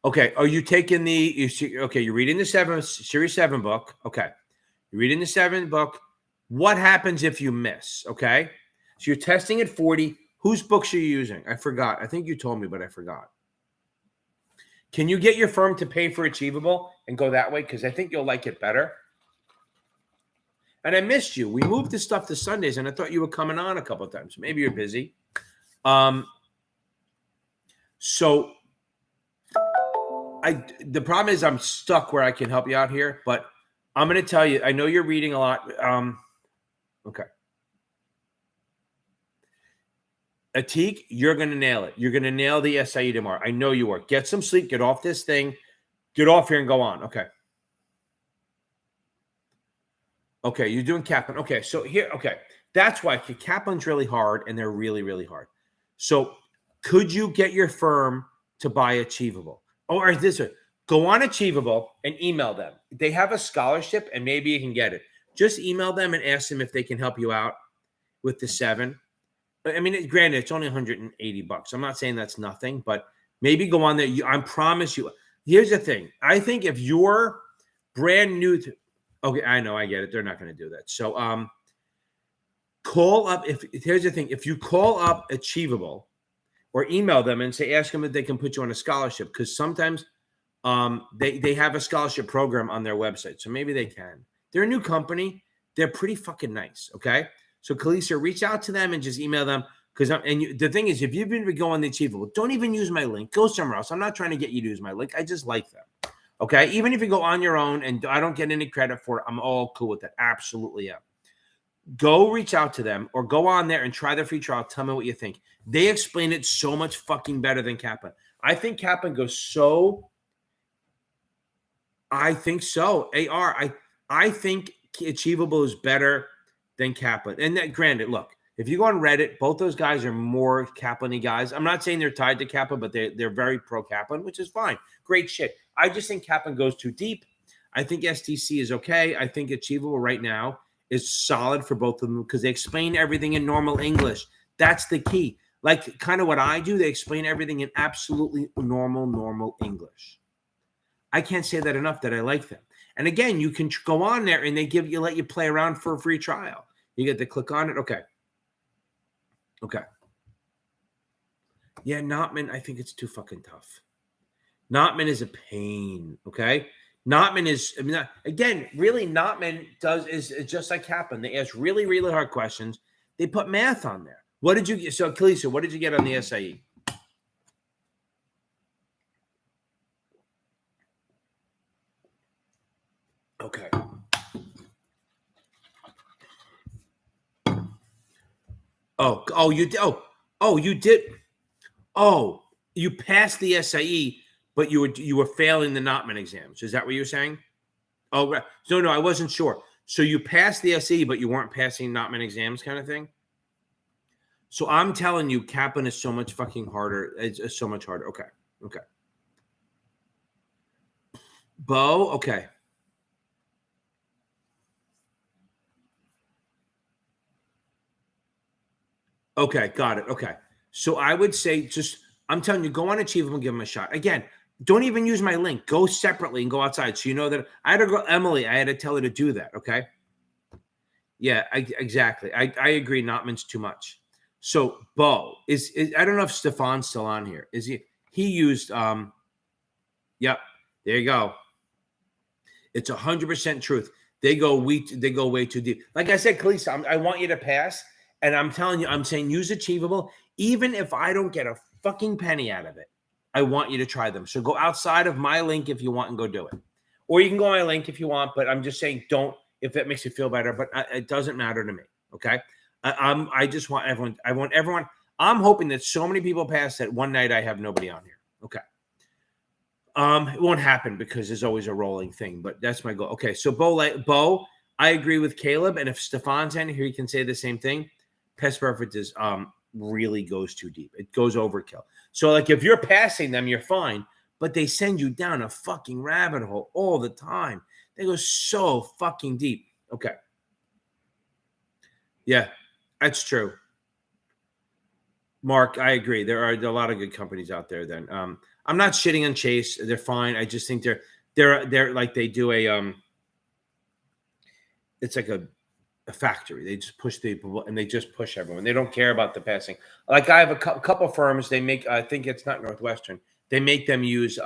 Okay, are you taking you're reading the Series 7 book. Okay, you're reading the 7 book. What happens if you miss? Okay, so you're testing at 40. Whose books are you using? I forgot. I think you told me, but I forgot. Can you get your firm to pay for Achievable and go that way? Because I think you'll like it better. And I missed you. We moved this stuff to Sundays, and I thought you were coming on a couple of times. Maybe you're busy. So the problem is I'm stuck where I can help you out here, but I'm going to tell you, I know you're reading a lot. Okay. Atik, you're going to nail it. You're going to nail the SIE tomorrow. I know you are. Get some sleep. Get off this thing. Get off here and go on. Okay. Okay, you're doing Kaplan. Okay, so here, okay. That's why Kaplan's really hard, and they're really, really hard. So could you get your firm to buy Achievable? Or this way, go on Achievable and email them. They have a scholarship, and maybe you can get it. Just email them and ask them if they can help you out with the 7. I mean, granted, it's only $180. I'm not saying that's nothing, but maybe go on there. I promise you. Here's the thing. I think if you're brand new to, okay, I know, I get it. They're not going to do that. So call up. Here's the thing. If you call up Achievable or email them and ask them if they can put you on a scholarship, because sometimes they have a scholarship program on their website. So maybe they can. They're a new company. They're pretty fucking nice. Okay. So Kalisa, reach out to them and just email them. The thing is, if you've been going on the Achievable, don't even use my link. Go somewhere else. I'm not trying to get you to use my link. I just like them. Okay. Even if you go on your own and I don't get any credit for it, I'm all cool with that. Absolutely am. Go reach out to them or go on there and try their free trial. Tell me what you think. They explain it so much fucking better than Kaplan. I think Kaplan goes so. I think so. I think Achievable is better than Kaplan. And that, granted, look, if you go on Reddit, both those guys are more Kaplan-y guys. I'm not saying they're tied to Kaplan, but they're very pro-Kaplan, which is fine. Great shit. I just think Kaplan goes too deep. I think STC is okay. I think Achievable right now is solid for both of them because they explain everything in normal English. That's the key. Like kind of what I do, they explain everything in absolutely normal English. I can't say that enough that I like them. And again, you can go on there and they let you play around for a free trial. You get to click on it. Okay. Yeah, Notman, I think it's too fucking tough. Notman is a pain. Okay. Notman is, Notman is just like Kaplan. They ask really, really hard questions. They put math on there. What did you get? So, Kalisa, what did you get on the SIE? Okay. You did. Oh, you passed the SIE, but you were failing the Notman exams. Is that what you're saying? Oh, right. No, I wasn't sure. So you passed the SIE, but you weren't passing Notman exams, kind of thing. So I'm telling you, Kaplan is so much fucking harder. It's so much harder. Okay. Bo, okay. Okay, got it. Okay. So I would say I'm telling you, go on Achievable and give them a shot. Again, don't even use my link. Go separately and go outside. So you know that I had to go, Emily, I had to tell her to do that. Okay. Yeah, exactly. I agree. Notman's too much. So Bo is I don't know if Stefan's still on here. Is he used, yep. There you go. It's 100% truth. They go way too deep. Like I said, Kalisa, I want you to pass. And I'm telling you, I'm saying use Achievable. Even if I don't get a fucking penny out of it, I want you to try them. So go outside of my link if you want and go do it. Or you can go on my link if you want, but I'm just saying don't, if that makes you feel better. But it doesn't matter to me, okay? I just want everyone. I want everyone. I'm hoping that so many people pass that one night I have nobody on here. Okay. It won't happen because there's always a rolling thing, but that's my goal. Okay, so Bo, I agree with Caleb, and if Stefan's in here, he can say the same thing. Pest preferences really goes too deep. It goes overkill. So like if you're passing them, you're fine, but they send you down a fucking rabbit hole all the time. They go so fucking deep. Okay. Yeah, that's true. Mark, I agree. There are a lot of good companies out there. Then I'm not shitting on Chase. They're fine. I just think they're like they do a it's like a factory. They just push people and they just push everyone. They don't care about the passing. Like I have a couple firms. They make I think it's not Northwestern. They make them use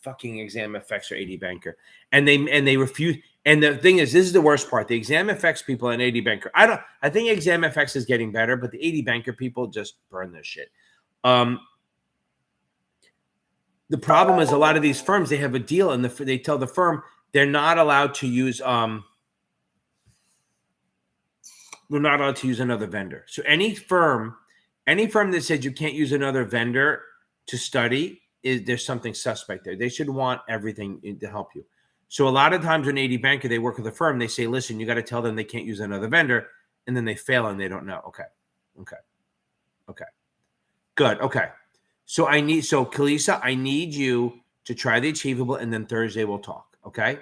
fucking Exam FX or AD Banker, and they refuse. And the thing is, this is the worst part. The Exam FX people and AD Banker. I think Exam FX is getting better, but the AD Banker people just burn this shit. The problem is a lot of these firms, they have a deal and they tell the firm they're not allowed to use we're not allowed to use another vendor. So any firm that says you can't use another vendor to study, there's something suspect there. They should want everything to help you. So a lot of times when AD Banker, they work with a firm, they say, listen, you got to tell them they can't use another vendor, and then they fail and they don't know. Okay. Good. Okay. So Kalisa, I need you to try the Achievable, and then Thursday we'll talk. Okay.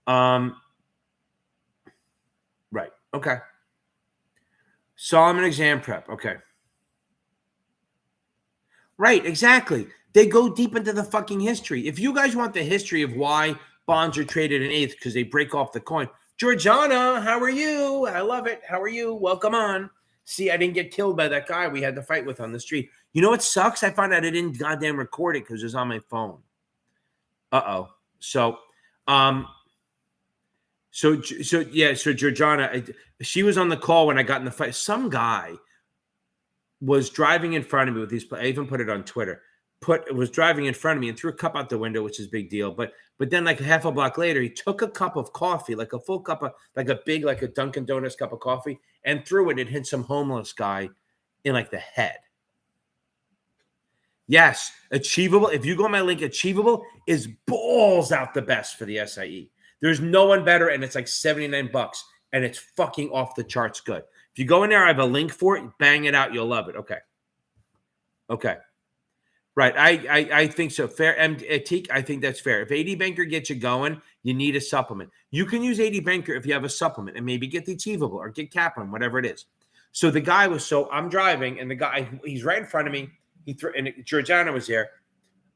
Right. Okay. Solomon exam prep. Okay. Right. Exactly. They go deep into the fucking history. If you guys want the history of why bonds are traded in eighth because they break off the coin, Georgiana, how are you? I love it. How are you? Welcome on. See, I didn't get killed by that guy we had to fight with on the street. You know what sucks? I found out I didn't goddamn record it because it was on my phone. So Georgiana, she was on the call when I got in the fight. Some guy was driving in front of me with these. I even put it on Twitter. Was driving in front of me and threw a cup out the window, which is a big deal. But then like a half a block later, he took a cup of coffee, like a full cup of like a Dunkin' Donuts cup of coffee, and threw it and hit some homeless guy in like the head. Yes, Achievable. If you go on my link, Achievable is balls out the best for the SIE. There's no one better, and it's like $79, and it's fucking off the charts good. If you go in there, I have a link for it. Bang it out. You'll love it. Okay. Right. I think so. Fair. Teak, I think that's fair. If AD Banker gets you going, you need a supplement. You can use AD Banker if you have a supplement and maybe get the Achievable or get Kaplan, whatever it is. So the guy I'm driving, and the guy, he's right in front of me. He threw, and Georgiana was there.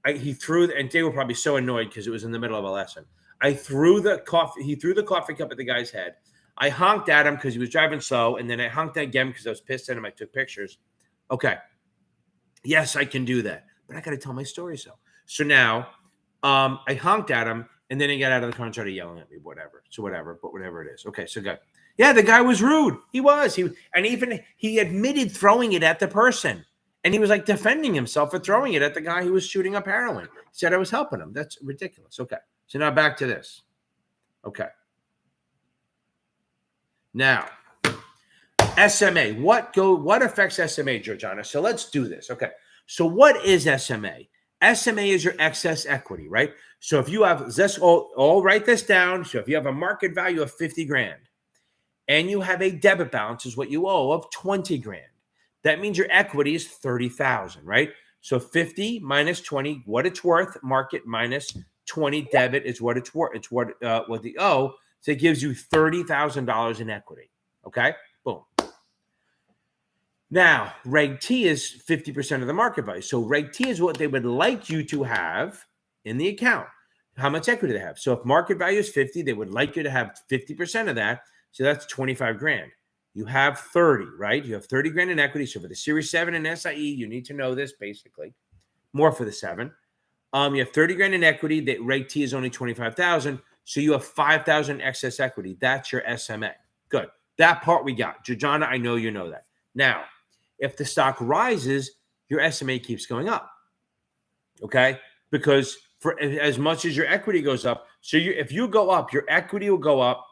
He threw, and they were probably so annoyed because it was in the middle of a lesson. He threw the coffee cup at the guy's head. I honked at him because he was driving slow, and then I honked again because I was pissed at him. I took pictures. Okay. Yes, I can do that, but I got to tell my story. So now I honked at him, and then he got out of the car and started yelling at me, whatever it is. Okay, so good. Yeah, the guy was rude. He was. He admitted throwing it at the person. And he was like defending himself for throwing it at the guy who was shooting up heroin. He said I was helping him. That's ridiculous. Okay. So now back to this. Okay. Now, SMA. What affects SMA, Georgiana? So let's do this. Okay. So what is SMA? SMA is your excess equity, right? So if you have this, all write this down. So if you have a market value of 50 grand and you have a debit balance is what you owe of 20 grand. That means your equity is 30,000, right? So 50 minus 20, what it's worth, market minus 20 debit is what it's worth. It's what the owe. So it gives you $30,000 in equity. Okay, boom. Now, Reg T is 50% of the market value. So Reg T is what they would like you to have in the account. How much equity they have. So if market value is 50, they would like you to have 50% of that. So that's 25 grand. You have 30, right? You have 30 grand in equity. So for the Series 7 and SIE, you need to know this basically. More for the 7. You have 30 grand in equity. The Reg T is only 25,000. So you have 5,000 excess equity. That's your SMA. Good. That part we got. Georgiana, I know you know that. Now, if the stock rises, your SMA keeps going up. Okay? Because for as much as your equity goes up, so if you go up, your equity will go up.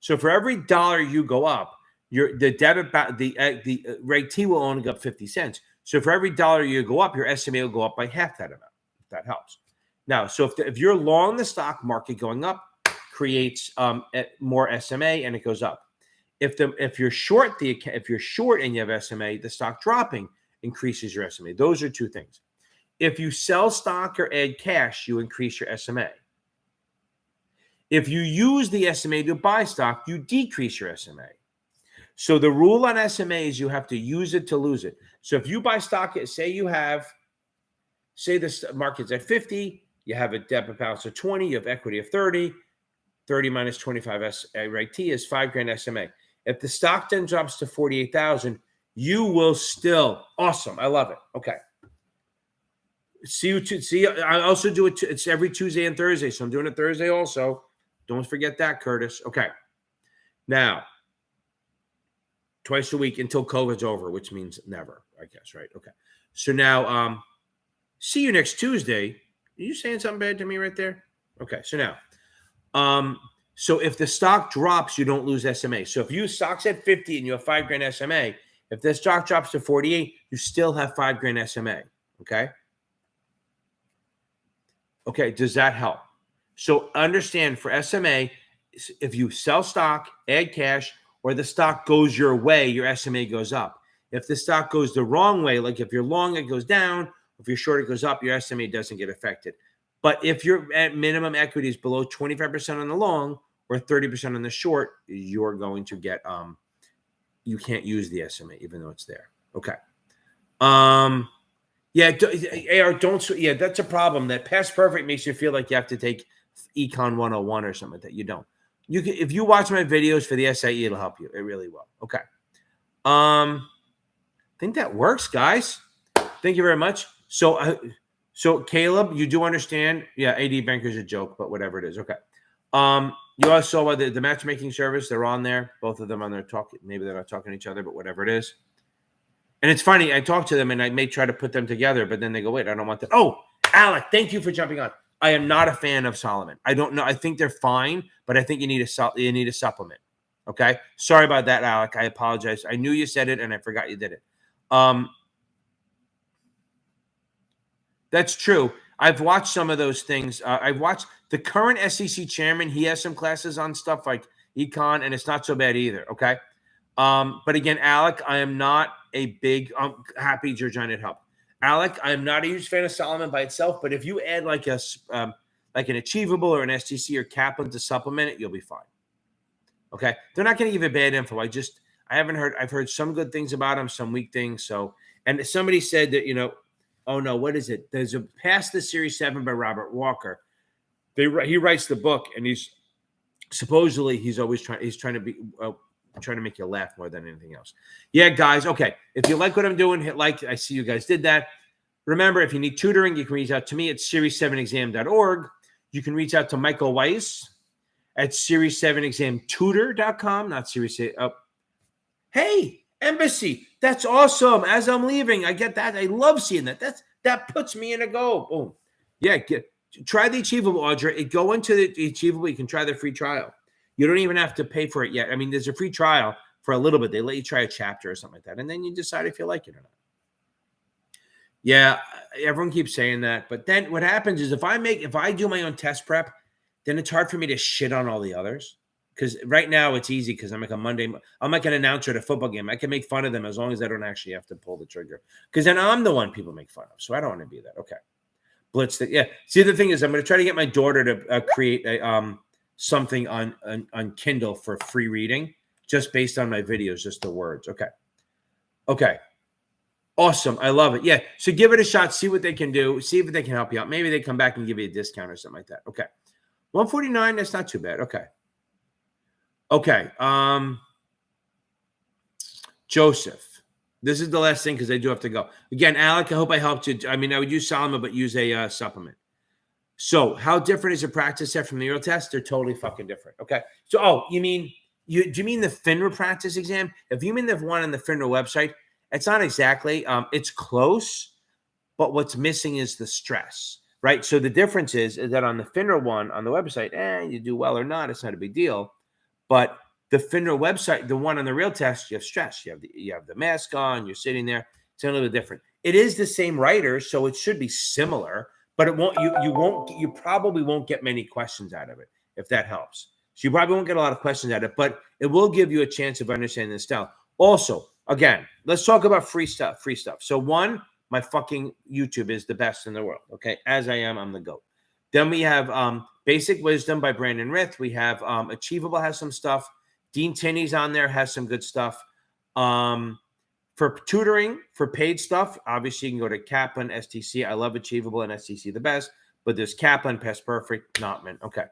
So for every dollar you go up, the Reg T will only go up 50 cents. So for every dollar you go up, your SMA will go up by half that amount. if that helps. Now, so if you're long the stock market, going up creates more SMA and it goes up. If you're short and you have SMA, the stock dropping increases your SMA. Those are two things. If you sell stock or add cash, you increase your SMA. If you use the SMA to buy stock, you decrease your SMA. So the rule on SMA is you have to use it to lose it. So if you buy stock, say the market's at 50, you have a debit balance of 20, you have equity of 30, 30 minus 25 SIT is $5,000 SMA. If the stock then drops to 48,000, you will still, awesome. I love it. Okay. I also do it. It's every Tuesday and Thursday. So I'm doing it Thursday also. Don't forget that, Curtis. Okay. Now, twice a week until COVID's over, which means never, I guess, right? Okay. So now, see you next Tuesday. Are you saying something bad to me right there? Okay. So now, so if the stock drops, you don't lose SMA. So if you stock's at 50 and you have $5,000 SMA, if the stock drops to 48, you still have $5,000 SMA. Okay. Okay. Does that help? So understand for SMA, if you sell stock, add cash, or the stock goes your way, your SMA goes up. If the stock goes the wrong way, like if you're long, it goes down. If you're short, it goes up. Your SMA doesn't get affected. But if your minimum equity is below 25% on the long or 30% on the short, you're going to get, you can't use the SMA even though it's there. Okay. Yeah, that's a problem. That past perfect makes you feel like you have to take Econ 101 or something like that. You don't. You can, if you watch my videos for the SIE, it'll help you. It really will. Okay. I think that works, guys. Thank you very much. So Caleb, you do understand? Yeah, AD Banker's a joke, but whatever it is. Okay. You also saw the matchmaking service. They're on there. Both of them on there talking. Maybe they're not talking to each other, but whatever it is. And it's funny. I talk to them and I may try to put them together, but then they go, wait, I don't want that. Oh, Alec, thank you for jumping on. I am not a fan of Solomon. I don't know. I think they're fine, but I think you need a supplement. Okay. Sorry about that, Alec. I apologize. I knew you said it and I forgot you did it. That's true. I've watched some of those things. I've watched the current SEC chairman. He has some classes on stuff like econ, and it's not so bad either. Okay. But again, Alec, I am not a big, happy Georgina help. Alec, I'm not a huge fan of Solomon by itself, but if you add like an Achievable or an STC or Kaplan to supplement it, you'll be fine. Okay. They're not going to give you bad info. I've heard some good things about them, some weak things. So, and somebody said that, oh no, what is it? There's a Past the Series 7 by Robert Walker. He writes the book and he's always trying to make you laugh more than anything else. Yeah, guys. Okay. If you like what I'm doing, hit like. I see you guys did that. Remember, if you need tutoring, you can reach out to me at series7exam.org. You can reach out to Michael Weiss at series7examtutor.com, not series. Hey, Embassy. That's awesome. As I'm leaving, I get that. I love seeing that. That puts me in a go. Boom. Yeah. Try the Achievable, Audra. Go into the Achievable. You can try the free trial. You don't even have to pay for it yet. I mean, there's a free trial for a little bit. They let you try a chapter or something like that. And then you decide if you like it or not. Yeah, everyone keeps saying that. But then what happens is if I do my own test prep, then it's hard for me to shit on all the others. Because right now it's easy because I'm like an announcer at a football game. I can make fun of them as long as I don't actually have to pull the trigger. Because then I'm the one people make fun of. So I don't want to be that. Okay. Blitz. Yeah. See, the thing is, I'm going to try to get my daughter to create something on Kindle for free reading, just based on my videos, just the words. Okay. Awesome. I love it. Yeah. So give it a shot. See what they can do. See if they can help you out. Maybe they come back and give you a discount or something like that. Okay. 149. That's not too bad. Okay. Joseph. This is the last thing because I do have to go. Again, Alec, I hope I helped you. I mean, I would use Solomon, but use a supplement. So how different is a practice set from the real test? They're totally fucking different. Okay. So, do you mean the FINRA practice exam? If you mean the one on the FINRA website, it's not exactly. It's close, but what's missing is the stress, right? So the difference is that on the FINRA one on the website, you do well or not, it's not a big deal. But the FINRA website, the one on the real test, you have stress. You have the mask on. You're sitting there. It's a little bit different. It is the same writer, so it should be similar. but it won't. You probably won't get many questions out of it, if that helps. So you probably won't get a lot of questions out of it, but it will give you a chance of understanding the style. Also, again, let's talk about free stuff. Free stuff. So one, my fucking YouTube is the best in the world. Okay, as I am, I'm the GOAT. Then we have Basic Wisdom by Brandon Rith. We have Achievable has some stuff. Dean Tinney's on there, has some good stuff. For tutoring, for paid stuff, obviously you can go to Kaplan, STC. I love Achievable and STC the best, but there's Kaplan, Past Perfect, Notman. Okay.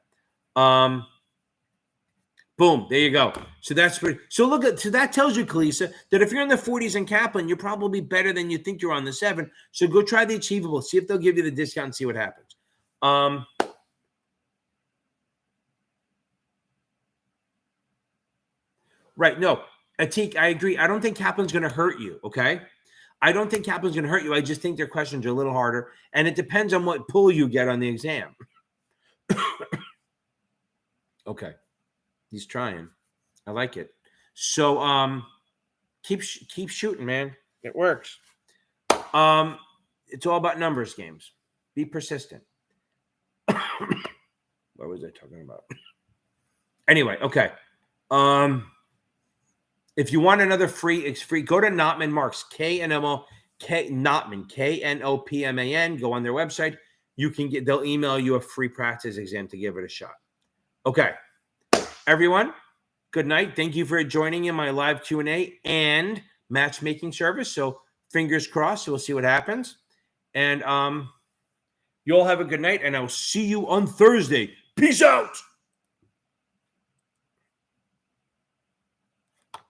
Boom, there you go. So that's pretty. So look at, so that tells you, Kalisa, that if you're in the 40s in Kaplan, you're probably better than you think you're on the 7. So go try the Achievable, see if they'll give you the discount and see what happens. Right. No, Atik, I agree. I don't think Kaplan's going to hurt you. Okay. I don't think Kaplan's going to hurt you. I just think their questions are a little harder. And it depends on what pull you get on the exam. Okay. He's trying. I like it. So keep shooting, man. It works. It's all about numbers games. Be persistent. What was I talking about? Anyway, okay. If you want another free, it's free. Go to Knopman Marks, Knopman, Knopman. Go on their website. You can get. They'll email you a free practice exam to give it a shot. Okay, everyone. Good night. Thank you for joining in my live Q&A and matchmaking service. So fingers crossed. We'll see what happens. And you all have a good night. And I'll see you on Thursday. Peace out.